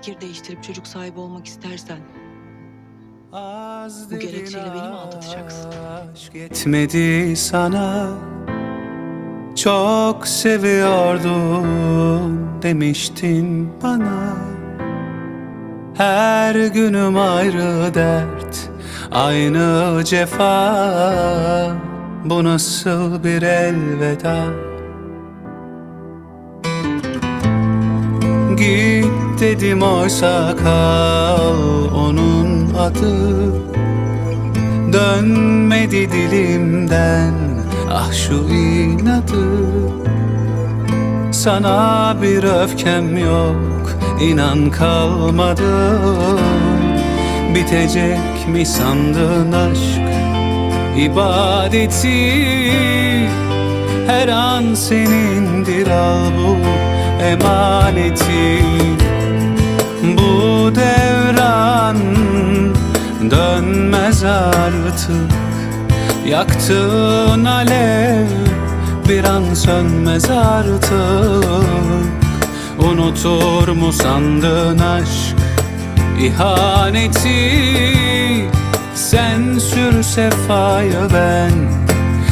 fikir değiştirip çocuk sahibi olmak istersen bu gerekçeyle beni mi aldatacaksın? Aşk yetmedi sana, çok seviyordum demiştin bana. Her günüm ayrı dert, aynı cefa. Bu nasıl bir elveda? Git dedim oysa kal onun adı. Dönmedi dilimden ah şu inadı. Sana bir öfkem yok, inan kalmadı. Bitecek mi sandın aşk ibadeti? Her an senindir, al bu emaneti. Bu devran dönmez artık. Yaktığın alev bir an sönmez artık. Unutur mu sandın aşk ihaneti? Sen sür sefayı, ben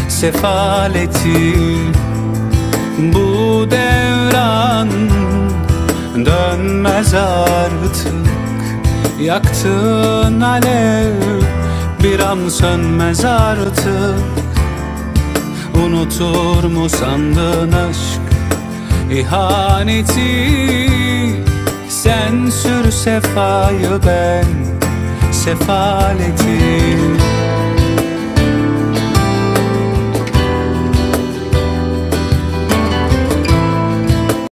sefaleti. Bu devran dönmez artık. Yaktığın alev bir an sönmez artık. Unutur mu sandın aşk ihaneti? Sen sür sefayı, ben sefaleti.